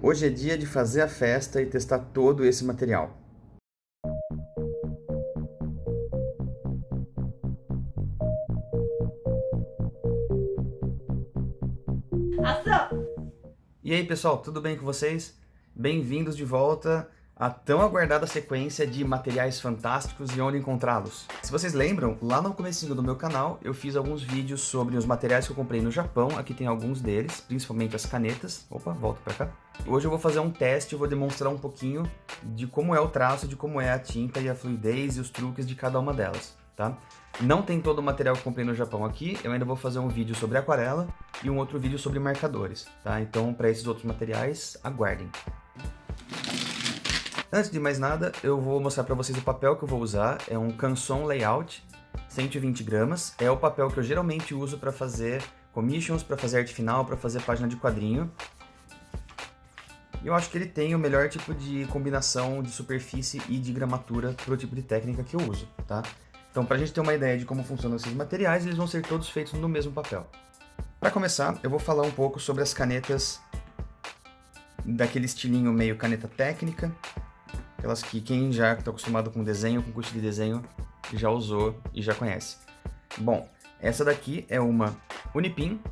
Hoje é dia de fazer a festa e testar todo esse material. Ação! E aí, pessoal, tudo bem com vocês? Bem-vindos de volta à tão aguardada sequência de materiais fantásticos e onde encontrá-los. Se vocês lembram, lá no comecinho do meu canal eu fiz alguns vídeos sobre os materiais que eu comprei no Japão. Aqui tem alguns deles, principalmente as canetas. Opa, volta pra cá. Hoje eu vou fazer um teste e vou demonstrar um pouquinho de como é o traço, de como é a tinta e a fluidez e os truques de cada uma delas, tá? Não tem todo o material que eu comprei no Japão aqui, eu ainda vou fazer um vídeo sobre aquarela e um outro vídeo sobre marcadores, tá? Então, para esses outros materiais, aguardem. Antes de mais nada, eu vou mostrar para vocês o papel que eu vou usar. É um Canson Layout, 120 gramas. É o papel que eu geralmente uso para fazer commissions, para fazer arte final, para fazer página de quadrinho. E eu acho que ele tem o melhor tipo de combinação de superfície e de gramatura para o tipo de técnica que eu uso, tá? Então, para a gente ter uma ideia de como funcionam esses materiais, eles vão ser todos feitos no mesmo papel. Para começar, eu vou falar um pouco sobre as canetas daquele estilinho meio caneta técnica, aquelas que quem já está acostumado com desenho, com curso de desenho, já usou e já conhece. Bom, essa daqui é uma Unipin.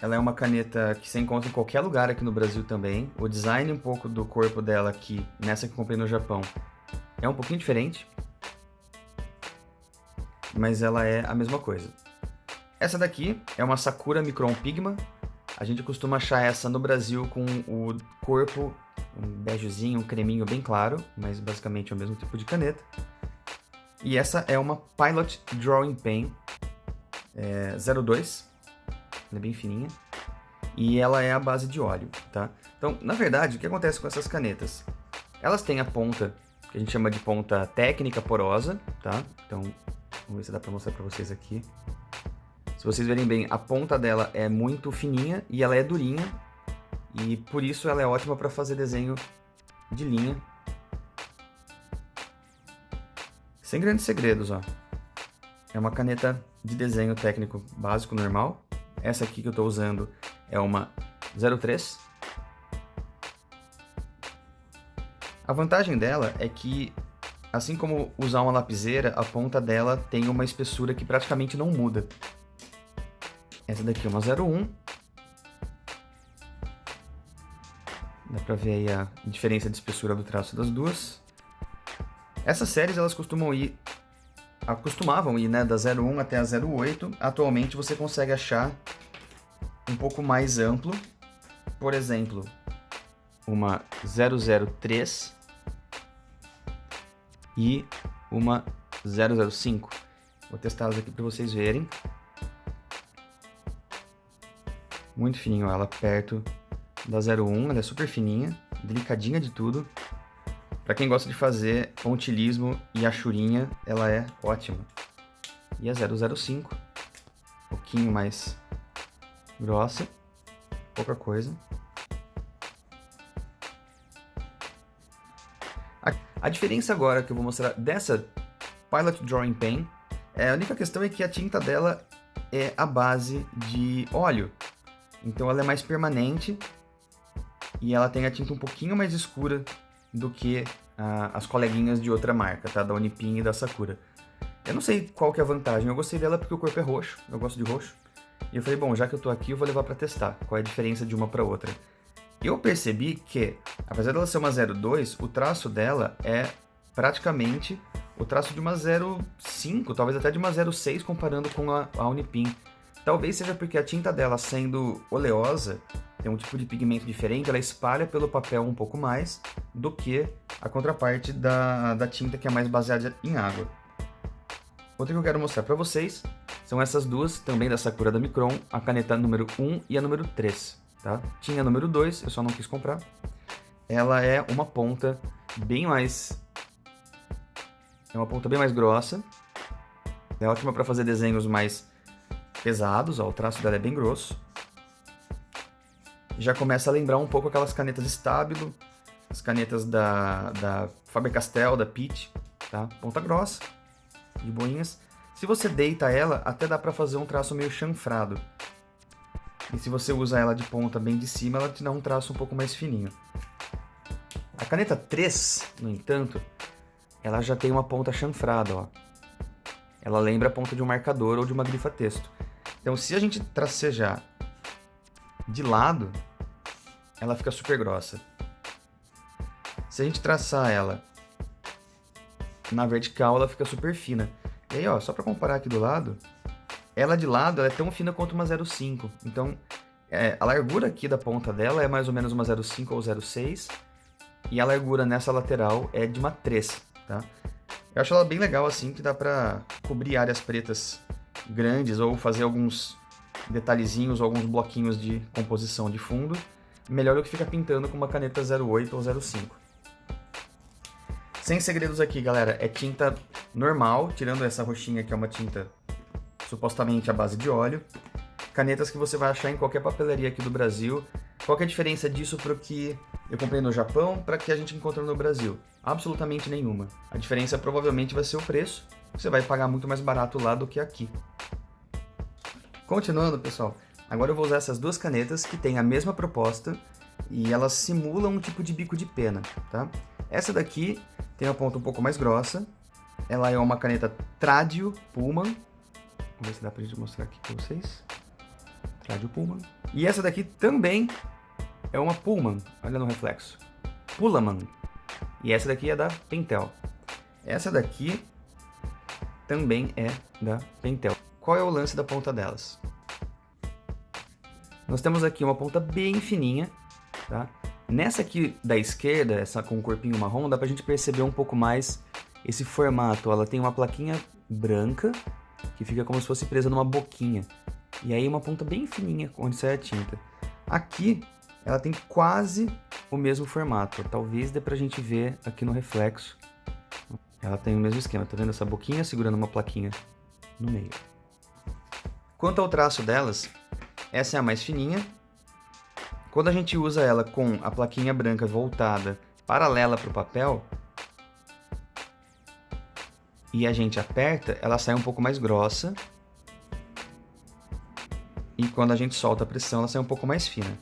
Ela é uma caneta que você encontra em qualquer lugar aqui no Brasil também. O design um pouco do corpo dela aqui, nessa que eu comprei no Japão, é um pouquinho diferente, mas ela é a mesma coisa. Essa daqui é uma Sakura Micron Pigma. A gente costuma achar essa no Brasil com o corpo um begezinho, um creminho bem claro, mas basicamente é o mesmo tipo de caneta. E essa é uma Pilot Drawing Pen 02. Ela é bem fininha. E ela é a base de óleo, tá? Então, na verdade, o que acontece com essas canetas? Elas têm a ponta, que a gente chama de ponta técnica porosa, tá? Então, vamos ver se dá pra mostrar pra vocês aqui. Se vocês verem bem, a ponta dela é muito fininha e ela é durinha. E por isso ela é ótima para fazer desenho de linha. Sem grandes segredos, ó. É uma caneta de desenho técnico básico normal. Essa aqui que eu estou usando é uma 03. A vantagem dela é que, assim como usar uma lapiseira, a ponta dela tem uma espessura que praticamente não muda. Essa daqui é uma 01. Dá pra ver aí a diferença de espessura do traço das duas. Essas séries elas costumavam ir, né, da 01 até a 08. Atualmente você consegue achar um pouco mais amplo. Por exemplo, uma 003 e uma 005. Vou testá-las aqui para vocês verem. Muito fininho ela perto da 01, ela é super fininha, delicadinha de tudo. Para quem gosta de fazer pontilhismo e achurinha, ela é ótima. E a 005, um pouquinho mais grossa, pouca coisa. A diferença agora que eu vou mostrar dessa Pilot Drawing Pen, a única questão é que a tinta dela é a base de óleo. Então ela é mais permanente e ela tem a tinta um pouquinho mais escura do que as coleguinhas de outra marca, tá? Da Unipin e da Sakura. Eu não sei qual que é a vantagem, eu gostei dela porque o corpo é roxo, eu gosto de roxo. E eu falei, bom, já que eu tô aqui eu vou levar pra testar qual é a diferença de uma pra outra. Eu percebi que, apesar dela ser uma 02, o traço dela é praticamente o traço de uma 05, talvez até de uma 06 comparando com a Unipin. Talvez seja porque a tinta dela, sendo oleosa, tem um tipo de pigmento diferente, ela espalha pelo papel um pouco mais do que a contraparte da tinta que é mais baseada em água. Outra que eu quero mostrar para vocês são essas duas, também da Sakura da Micron, a caneta número 1 e a número 3. Tá? Tinha a número 2, eu só não quis comprar. Ela é uma ponta bem mais... É uma ponta bem mais grossa. É ótima para fazer desenhos mais pesados, ó, o traço dela é bem grosso. Já começa a lembrar um pouco aquelas canetas Stabilo, as canetas da Faber-Castell, da Pitt, tá? Ponta grossa, de boinhas. Se você deita ela, até dá para fazer um traço meio chanfrado. E se você usa ela de ponta bem de cima, ela te dá um traço um pouco mais fininho. A caneta 3, no entanto, ela já tem uma ponta chanfrada, ó. Ela lembra a ponta de um marcador ou de uma grifa-texto. Então, se a gente tracejar de lado, ela fica super grossa. Se a gente traçar ela na vertical, ela fica super fina. E aí, ó, só para comparar aqui do lado, ela de lado ela é tão fina quanto uma 0,5. Então, a largura aqui da ponta dela é mais ou menos uma 0,5 ou 0,6. E a largura nessa lateral é de uma 3, tá? Eu acho ela bem legal assim, que dá pra cobrir áreas pretas grandes ou fazer alguns detalhezinhos ou alguns bloquinhos de composição de fundo. Melhor do que ficar pintando com uma caneta 0,8 ou 0,5. Sem segredos aqui, galera, é tinta normal, tirando essa roxinha que é uma tinta supostamente à base de óleo. Canetas que você vai achar em qualquer papelaria aqui do Brasil. Qual que é a diferença disso para o que eu comprei no Japão para que a gente encontrou no Brasil? Absolutamente nenhuma. A diferença provavelmente vai ser o preço. Você vai pagar muito mais barato lá do que aqui. Continuando, pessoal, agora eu vou usar essas duas canetas que têm a mesma proposta e elas simulam um tipo de bico de pena, tá? Essa daqui tem a ponta um pouco mais grossa. Ela é uma caneta Tradio Pullman. Vamos ver se dá pra gente mostrar aqui pra vocês. Tradio Pullman. E essa daqui também é uma Pullman. Olha no reflexo. Pullman. E essa daqui é da Pentel. Essa daqui também é da Pentel. Qual é o lance da ponta delas? Nós temos aqui uma ponta bem fininha, tá? Nessa aqui da esquerda, essa com o corpinho marrom, dá pra gente perceber um pouco mais esse formato. Ela tem uma plaquinha branca, que fica como se fosse presa numa boquinha. E aí uma ponta bem fininha, onde sai a tinta. Aqui, ela tem quase o mesmo formato. Talvez dê pra gente ver aqui no reflexo. Ela tem o mesmo esquema, tá vendo essa boquinha segurando uma plaquinha no meio. Quanto ao traço delas, essa é a mais fininha. Quando a gente usa ela com a plaquinha branca voltada paralela para o papel e a gente aperta, ela sai um pouco mais grossa. E quando a gente solta a pressão, ela sai um pouco mais fina.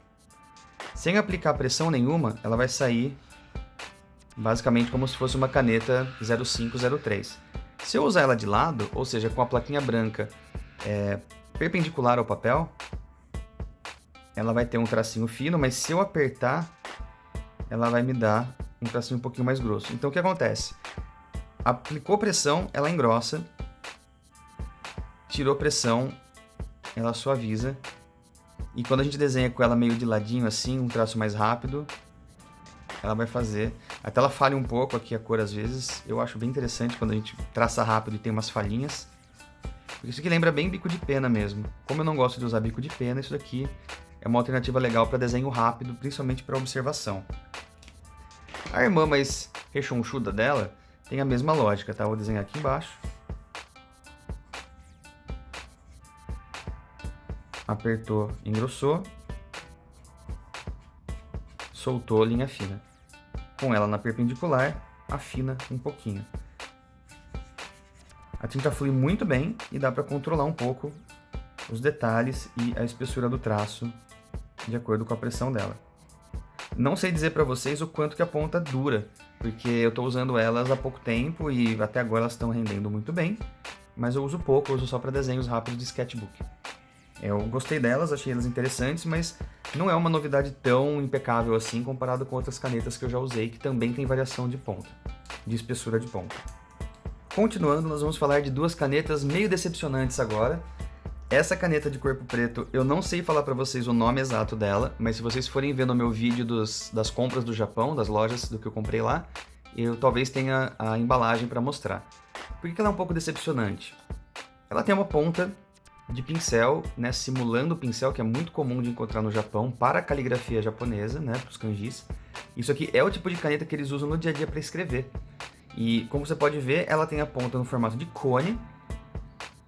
Sem aplicar pressão nenhuma, ela vai sair basicamente como se fosse uma caneta 05, 03. Se eu usar ela de lado, ou seja, com a plaquinha branca perpendicular ao papel, ela vai ter um tracinho fino, mas se eu apertar, ela vai me dar um tracinho um pouquinho mais grosso. Então o que acontece? Aplicou pressão, ela engrossa. Tirou pressão, ela suaviza. E quando a gente desenha com ela meio de ladinho assim, um traço mais rápido, ela vai fazer. Até ela falha um pouco aqui a cor às vezes. Eu acho bem interessante quando a gente traça rápido e tem umas falhinhas. Isso aqui lembra bem bico de pena mesmo. Como eu não gosto de usar bico de pena, isso daqui é uma alternativa legal para desenho rápido, principalmente para observação. A irmã mais rechonchuda dela tem a mesma lógica, tá? Vou desenhar aqui embaixo. Apertou, engrossou. Soltou, linha fina. Com ela na perpendicular, afina um pouquinho. A tinta flui muito bem e dá para controlar um pouco os detalhes e a espessura do traço de acordo com a pressão dela. Não sei dizer para vocês o quanto que a ponta dura, porque eu estou usando elas há pouco tempo e até agora elas estão rendendo muito bem, mas eu uso pouco, eu uso só para desenhos rápidos de sketchbook. Eu gostei delas, achei elas interessantes, mas não é uma novidade tão impecável assim comparado com outras canetas que eu já usei, que também tem variação de ponta, de espessura de ponta. Continuando, nós vamos falar de duas canetas meio decepcionantes agora. Essa caneta de corpo preto, eu não sei falar para vocês o nome exato dela, mas se vocês forem ver no meu vídeo das compras do Japão, das lojas do que eu comprei lá, eu talvez tenha a embalagem para mostrar. Por que ela é um pouco decepcionante? Ela tem uma ponta de pincel, né, simulando o pincel, que é muito comum de encontrar no Japão para a caligrafia japonesa, né, para os kanjis. Isso aqui é o tipo de caneta que eles usam no dia a dia para escrever. E como você pode ver, ela tem a ponta no formato de cone,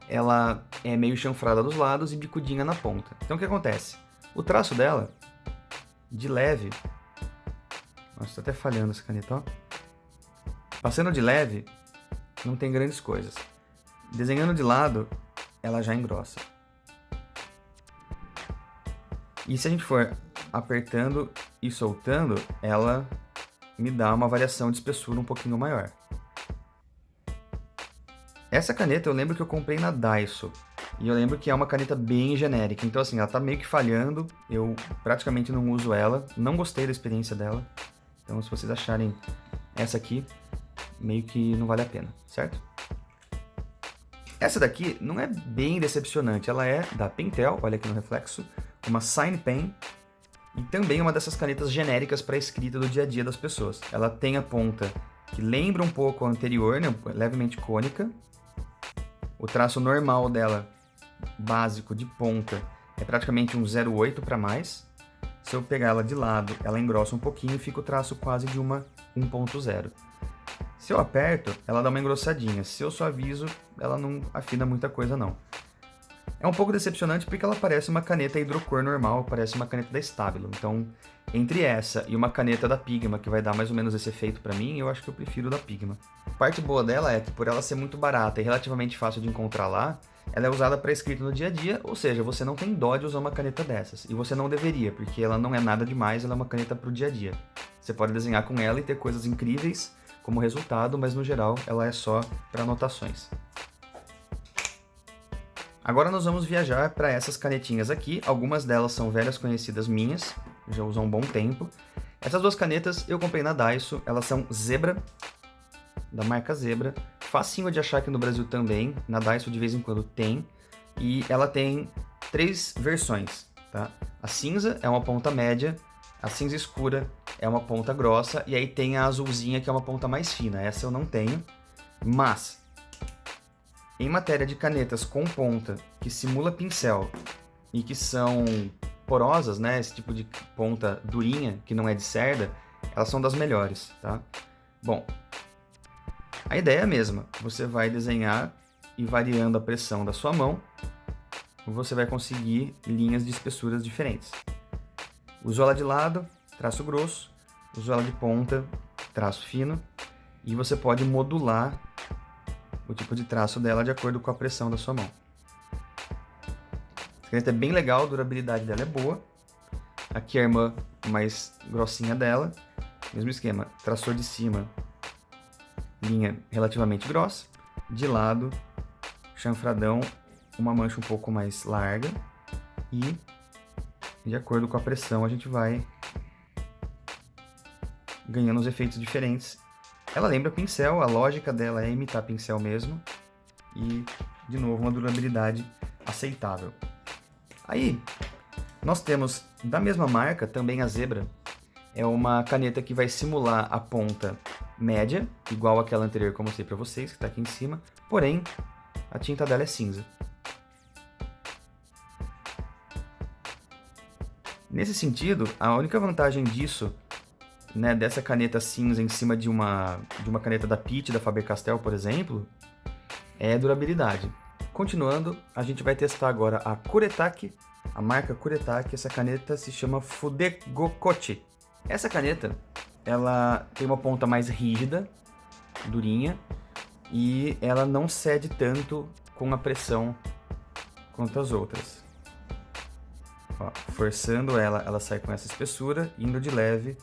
ela é meio chanfrada dos lados e bicudinha na ponta. Então o que acontece? O traço dela, de leve... Nossa, tá até falhando essa caneta, ó. Passando de leve, não tem grandes coisas. Desenhando de lado, ela já engrossa. E se a gente for apertando e soltando, ela me dá uma variação de espessura um pouquinho maior. Essa caneta eu lembro que eu comprei na Daiso. E eu lembro que é uma caneta bem genérica. Então assim, ela tá meio que falhando. Eu praticamente não uso ela. Não gostei da experiência dela. Então se vocês acharem essa aqui, meio que não vale a pena, certo? Essa daqui não é bem decepcionante. Ela é da Pentel, olha aqui no reflexo. Uma Sign Pen. E também uma dessas canetas genéricas para escrita do dia a dia das pessoas. Ela tem a ponta que lembra um pouco a anterior, né? Levemente cônica. O traço normal dela, básico de ponta, é praticamente um 0,8 para mais. Se eu pegar ela de lado, ela engrossa um pouquinho e fica o traço quase de uma 1.0. Se eu aperto, ela dá uma engrossadinha. Se eu suavizo, ela não afina muita coisa não. É um pouco decepcionante porque ela parece uma caneta hidrocor normal, parece uma caneta da Stabilo. Então, entre essa e uma caneta da Pigma, que vai dar mais ou menos esse efeito pra mim, eu acho que eu prefiro da Pigma. A parte boa dela é que por ela ser muito barata e relativamente fácil de encontrar lá, ela é usada para escrita no dia a dia, ou seja, você não tem dó de usar uma caneta dessas. E você não deveria, porque ela não é nada demais, ela é uma caneta pro dia a dia. Você pode desenhar com ela e ter coisas incríveis como resultado, mas no geral ela é só para anotações. Agora nós vamos viajar para essas canetinhas aqui. Algumas delas são velhas conhecidas minhas, já uso há um bom tempo. Essas duas canetas eu comprei na Daiso, elas são Zebra, da marca Zebra. Facinho de achar aqui no Brasil também, na Daiso de vez em quando tem. E ela tem 3 versões, tá? A cinza é uma ponta média, a cinza escura é uma ponta grossa, e aí tem a azulzinha que é uma ponta mais fina. Essa eu não tenho, mas em matéria de canetas com ponta que simula pincel e que são porosas, né, esse tipo de ponta durinha, que não é de cerda, elas são das melhores, tá? Bom, a ideia é a mesma. Você vai desenhar e variando a pressão da sua mão, você vai conseguir linhas de espessuras diferentes. Usou ela de lado, traço grosso. Usou ela de ponta, traço fino. E você pode modular o tipo de traço dela de acordo com a pressão da sua mão. Essa caneta é bem legal, a durabilidade dela é boa. Aqui a irmã mais grossinha dela. Mesmo esquema, traçou de cima, linha relativamente grossa. De lado, chanfradão, uma mancha um pouco mais larga. E de acordo com a pressão a gente vai ganhando os efeitos diferentes. Ela lembra pincel, a lógica dela é imitar pincel mesmo. E, de novo, uma durabilidade aceitável. Aí, nós temos, da mesma marca, também a Zebra. É uma caneta que vai simular a ponta média, igual àquela anterior que eu mostrei para vocês, que está aqui em cima. Porém, a tinta dela é cinza. Nesse sentido, a única vantagem disso, né, dessa caneta cinza em cima de uma caneta da Pitt, da Faber-Castell, por exemplo, é a durabilidade. Continuando, a gente vai testar agora a Kuretake, a marca Kuretake. Essa caneta se chama Fudegokochi. Essa caneta, ela tem uma ponta mais rígida, durinha, e ela não cede tanto com a pressão quanto as outras. Ó, forçando ela sai com essa espessura, indo de leve,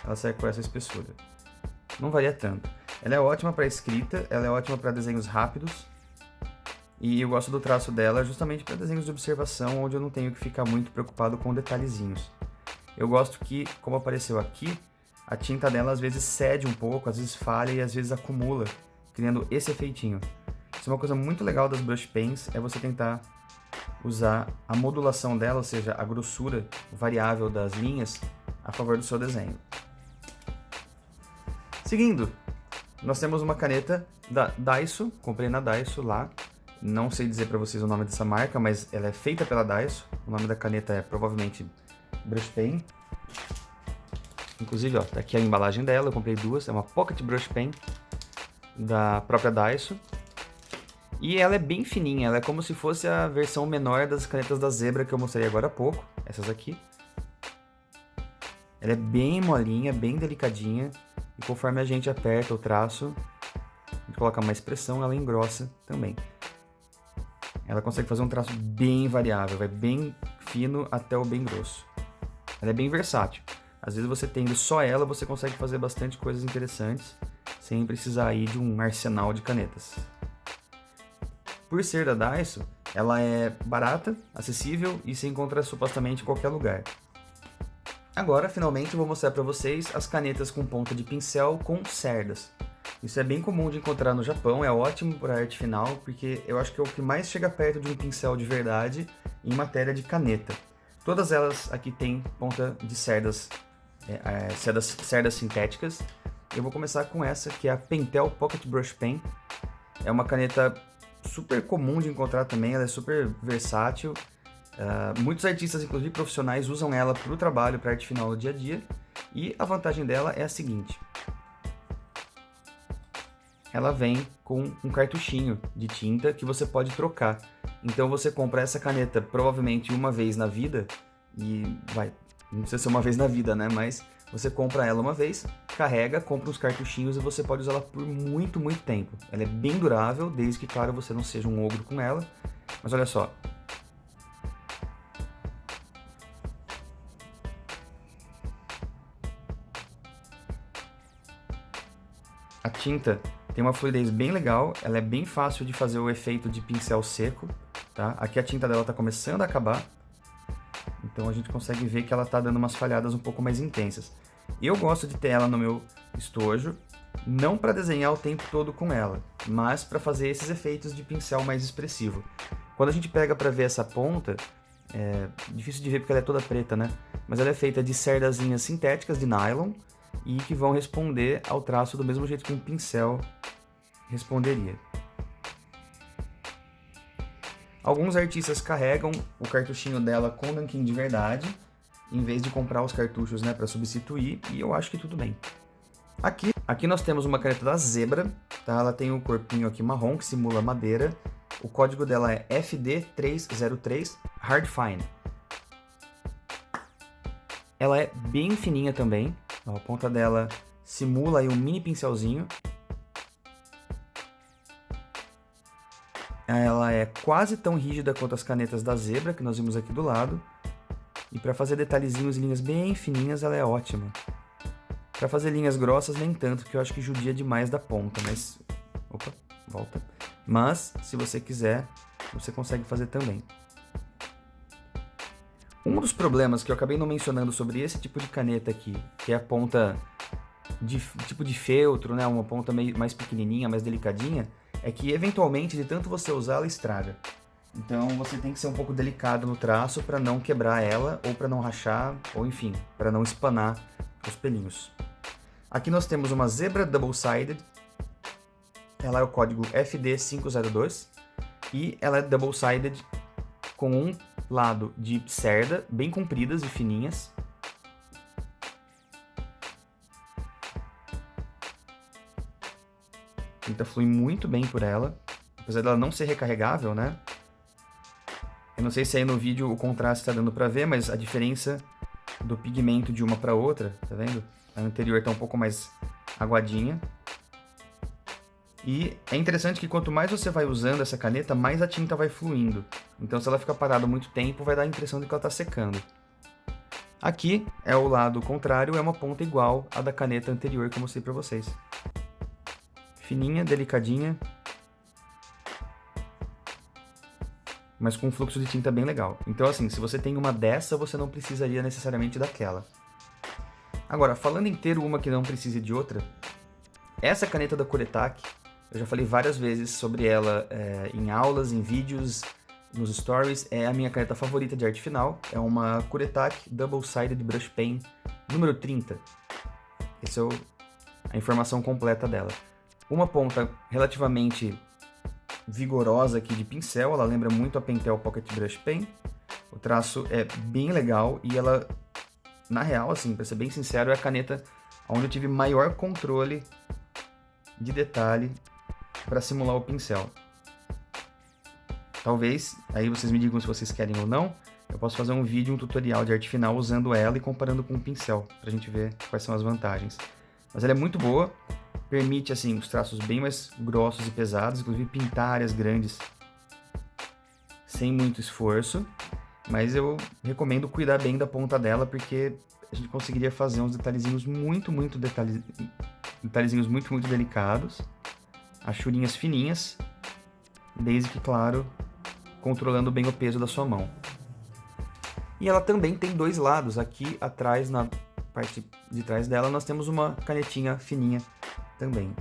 ela sai com essa espessura. Não varia tanto. Ela é ótima para escrita, ela é ótima para desenhos rápidos. E eu gosto do traço dela justamente para desenhos de observação, onde eu não tenho que ficar muito preocupado com detalhezinhos. Eu gosto que, como apareceu aqui, a tinta dela às vezes cede um pouco, às vezes falha e às vezes acumula, criando esse efeitinho. Isso é uma coisa muito legal das brush pens, é você tentar usar a modulação dela, ou seja, a grossura variável das linhas, a favor do seu desenho. Seguindo, nós temos uma caneta da Daiso, comprei na Daiso lá, não sei dizer para vocês o nome dessa marca, mas ela é feita pela Daiso, o nome da caneta é provavelmente Brush Pen. Inclusive, ó, tá aqui a embalagem dela, eu comprei duas, é uma Pocket Brush Pen da própria Daiso. E ela é bem fininha, ela é como se fosse a versão menor das canetas da Zebra que eu mostrei agora há pouco, essas aqui. Ela é bem molinha, bem delicadinha, e conforme a gente aperta o traço, a gente coloca mais pressão, ela engrossa também. Ela consegue fazer um traço bem variável, vai bem fino até o bem grosso. Ela é bem versátil. Às vezes você tendo só ela, você consegue fazer bastante coisas interessantes, sem precisar ir de um arsenal de canetas. Por ser da Daiso, ela é barata, acessível e se encontra supostamente em qualquer lugar. Agora, finalmente, eu vou mostrar para vocês as canetas com ponta de pincel com cerdas. Isso é bem comum de encontrar no Japão, é ótimo para arte final, porque eu acho que é o que mais chega perto de um pincel de verdade em matéria de caneta. Todas elas aqui têm ponta de cerdas, cerdas sintéticas. Eu vou começar com essa, que é a Pentel Pocket Brush Pen. É uma caneta super comum de encontrar também, ela é super versátil. Muitos artistas, inclusive profissionais, usam ela para o trabalho, para arte final no dia a dia. E a vantagem dela é a seguinte: ela vem com um cartuchinho de tinta que você pode trocar. Então você compra essa caneta provavelmente uma vez na vida, não precisa ser uma vez na vida, né? Mas você compra ela uma vez, carrega, compra uns cartuchinhos e você pode usá-la por muito, muito tempo. Ela é bem durável, desde que, claro, você não seja um ogro com ela. Mas olha só. A tinta tem uma fluidez bem legal, ela é bem fácil de fazer o efeito de pincel seco, tá? Aqui a tinta dela está começando a acabar, então a gente consegue ver que ela está dando umas falhadas um pouco mais intensas. Eu gosto de ter ela no meu estojo, não para desenhar o tempo todo com ela, mas para fazer esses efeitos de pincel mais expressivo. Quando a gente pega para ver essa ponta, é difícil de ver porque ela é toda preta, né? Mas ela é feita de cerdazinhas sintéticas de nylon, e que vão responder ao traço do mesmo jeito que um pincel responderia. Alguns artistas carregam o cartuchinho dela com nanquim de verdade, em vez de comprar os cartuchos, né, para substituir, e eu acho que tudo bem. Aqui nós temos uma caneta da Zebra, tá? Ela tem um corpinho aqui marrom que simula madeira. O código dela é FD303 Hard Fine. Ela é bem fininha também. A ponta dela simula aí um mini pincelzinho. Ela é quase tão rígida quanto as canetas da Zebra, que nós vimos aqui do lado. E para fazer detalhezinhos e linhas bem fininhas, ela é ótima. Para fazer linhas grossas, nem tanto, porque eu acho que judia demais da ponta, mas... Opa, volta. Mas, se você quiser, você consegue fazer também. Um dos problemas que eu acabei não mencionando sobre esse tipo de caneta aqui, que é a ponta tipo de feltro, né, uma ponta mais pequenininha, mais delicadinha, é que eventualmente, de tanto você usar, ela estraga. Então você tem que ser um pouco delicado no traço para não quebrar ela, ou para não rachar, ou enfim, para não espanar os pelinhos. Aqui nós temos uma Zebra Double-Sided, ela é o código FD502, e ela é double-sided com um lado de cerda, bem compridas e fininhas. A tinta flui muito bem por ela, apesar dela não ser recarregável, né? Eu não sei se aí no vídeo o contraste está dando para ver, mas a diferença do pigmento de uma para outra, tá vendo? A anterior está um pouco mais aguadinha. E é interessante que quanto mais você vai usando essa caneta, mais a tinta vai fluindo. Então se ela ficar parada muito tempo, vai dar a impressão de que ela está secando. Aqui é o lado contrário, é uma ponta igual à da caneta anterior que eu mostrei para vocês. Fininha, delicadinha, mas com um fluxo de tinta bem legal. Então assim, se você tem uma dessa, você não precisaria necessariamente daquela. Agora, falando em ter uma que não precise de outra, essa caneta da Kuretake, eu já falei várias vezes sobre ela em aulas, em vídeos, nos stories, é a minha caneta favorita de arte final. É uma Kuretake Double-Sided Brush Pen número 30. Essa é a informação completa dela. Uma ponta relativamente vigorosa aqui de pincel, ela lembra muito a Pentel Pocket Brush Pen. O traço é bem legal e ela, na real, assim, pra ser bem sincero, é a caneta onde eu tive maior controle de detalhe para simular o pincel. Talvez, aí vocês me digam se vocês querem ou não, eu posso fazer um vídeo, um tutorial de arte final usando ela e comparando com o pincel, pra gente ver quais são as vantagens. Mas ela é muito boa, permite assim os traços bem mais grossos e pesados, inclusive pintar áreas grandes sem muito esforço. mas eu recomendo cuidar bem da ponta dela, porque a gente conseguiria fazer uns detalhezinhos muito delicados, achurinhas fininhas, desde que, claro, controlando bem o peso da sua mão. E ela também tem dois lados. Aqui atrás, na parte de trás dela, nós temos uma canetinha fininha também.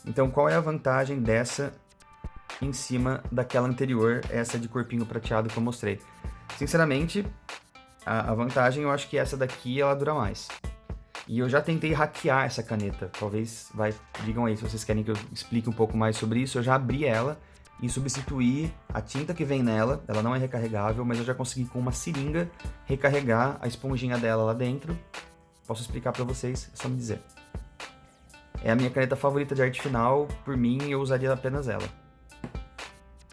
Então, qual é a vantagem dessa em cima daquela anterior, essa de corpinho prateado que eu mostrei? Sinceramente, a vantagem, eu acho que essa daqui, ela dura mais. E eu já tentei hackear essa caneta. Talvez, digam aí se vocês querem que eu explique um pouco mais sobre isso. Eu já abri ela e substituí a tinta que vem nela. Ela não é recarregável, mas eu já consegui com uma seringa recarregar a esponjinha dela lá dentro. Posso explicar pra vocês, é só me dizer. É a minha caneta favorita de arte final. Por mim, eu usaria apenas ela.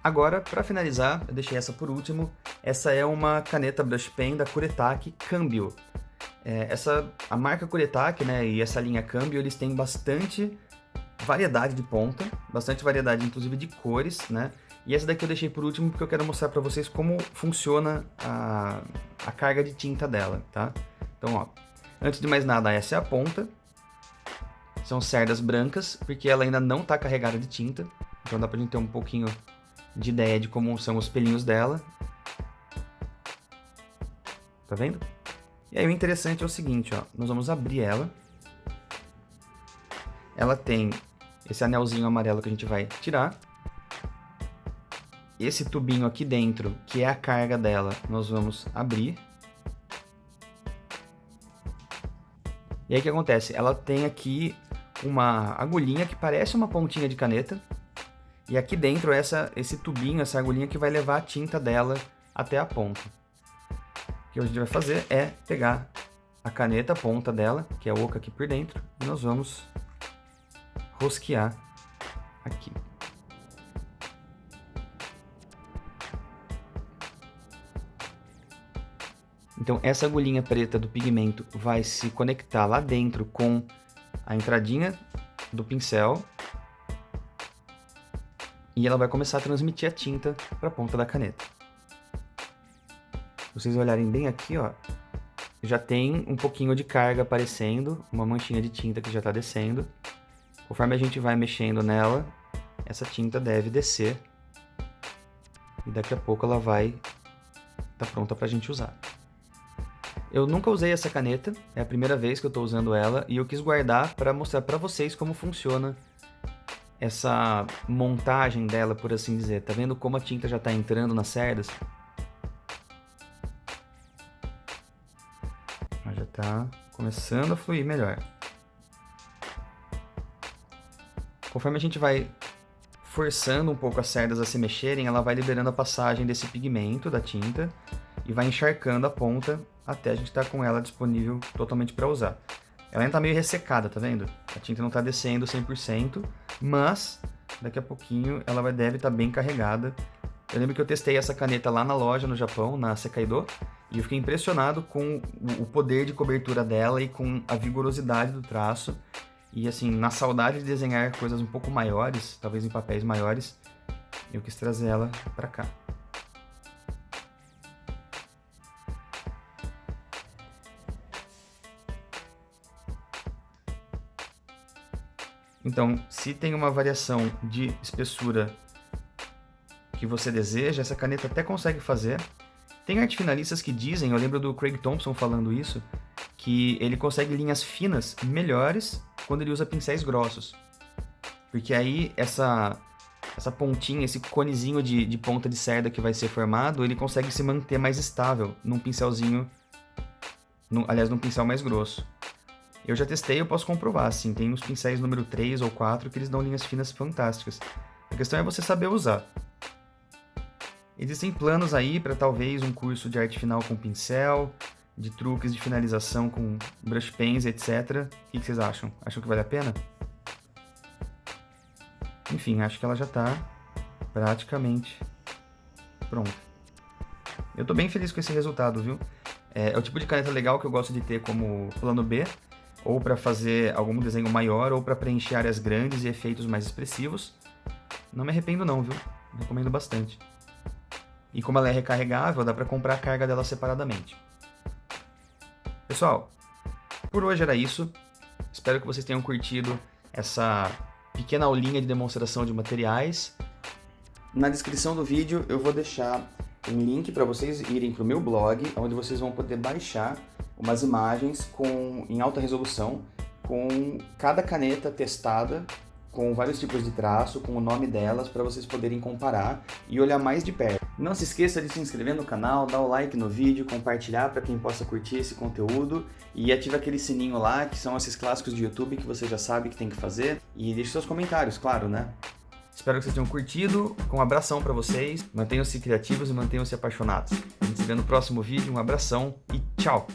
Agora, para finalizar, eu deixei essa por último. Essa é uma caneta brush pen da Kuretake Cambio. A marca Kuretake, né, e essa linha Cambio, eles têm bastante variedade de ponta, bastante variedade inclusive de cores, né? E essa daqui eu deixei por último porque eu quero mostrar para vocês como funciona a carga de tinta dela, tá? Então, ó, antes de mais nada, essa é a ponta. São cerdas brancas, porque ela ainda não está carregada de tinta. Então dá pra gente ter um pouquinho de ideia de como são os pelinhos dela. Tá vendo? E aí o interessante é o seguinte, ó, nós vamos abrir ela. Ela tem esse anelzinho amarelo que a gente vai tirar. Esse tubinho aqui dentro, que é a carga dela, nós vamos abrir. E aí o que acontece? Ela tem aqui uma agulhinha que parece uma pontinha de caneta. E aqui dentro esse tubinho, essa agulhinha que vai levar a tinta dela até a ponta. O que a gente vai fazer é pegar a caneta, a ponta dela, que é oca aqui por dentro, e nós vamos rosquear aqui. Então essa agulhinha preta do pigmento vai se conectar lá dentro com a entradinha do pincel e ela vai começar a transmitir a tinta para a ponta da caneta. Se vocês olharem bem aqui, ó, já tem um pouquinho de carga aparecendo, uma manchinha de tinta que já está descendo. Conforme a gente vai mexendo nela, essa tinta deve descer e daqui a pouco ela vai estar pronta para a gente usar. Eu nunca usei essa caneta, é a primeira vez que eu estou usando ela e eu quis guardar para mostrar para vocês como funciona essa montagem dela, por assim dizer. Tá vendo como a tinta já está entrando nas cerdas? Ela já está começando a fluir melhor. Conforme a gente vai forçando um pouco as cerdas a se mexerem, ela vai liberando a passagem desse pigmento da tinta e vai encharcando a ponta até a gente estar com ela disponível totalmente para usar. Ela ainda está meio ressecada, tá vendo? A tinta não está descendo 100%, mas daqui a pouquinho ela deve estar bem carregada. Eu lembro que eu testei essa caneta lá na loja no Japão, na Sekaido, e eu fiquei impressionado com o poder de cobertura dela e com a vigorosidade do traço. E assim, na saudade de desenhar coisas um pouco maiores, talvez em papéis maiores, eu quis trazer ela para cá. Então, se tem uma variação de espessura que você deseja, essa caneta até consegue fazer. Tem arte finalistas que dizem, eu lembro do Craig Thompson falando isso, que ele consegue linhas finas melhores quando ele usa pincéis grossos. Porque aí essa pontinha, esse conezinho de ponta de cerda que vai ser formado, ele consegue se manter mais estável num pincelzinho, aliás, num pincel mais grosso. Eu já testei, eu posso comprovar, assim, tem uns pincéis número 3 ou 4 que eles dão linhas finas fantásticas. A questão é você saber usar. Existem planos aí para talvez um curso de arte final com pincel, de truques de finalização com brush pens, etc. O que vocês acham? Acham que vale a pena? Enfim, acho que ela já está praticamente pronta. Eu estou bem feliz com esse resultado, viu? É o tipo de caneta legal que eu gosto de ter como plano B, ou para fazer algum desenho maior, ou para preencher áreas grandes e efeitos mais expressivos. Não me arrependo não, viu? Recomendo bastante. E como ela é recarregável, dá para comprar a carga dela separadamente. Pessoal, por hoje era isso. Espero que vocês tenham curtido essa pequena aulinha de demonstração de materiais. Na descrição do vídeo eu vou deixar um link para vocês irem para o meu blog, onde vocês vão poder baixar umas imagens em alta resolução, com cada caneta testada, com vários tipos de traço, com o nome delas, para vocês poderem comparar e olhar mais de perto. Não se esqueça de se inscrever no canal, dar o like no vídeo, compartilhar para quem possa curtir esse conteúdo e ativa aquele sininho lá, que são esses clássicos de YouTube que você já sabe que tem que fazer. E deixe seus comentários, claro, né? Espero que vocês tenham curtido. Um abração para vocês. Mantenham-se criativos e mantenham-se apaixonados. A gente se vê no próximo vídeo. Um abração e tchau!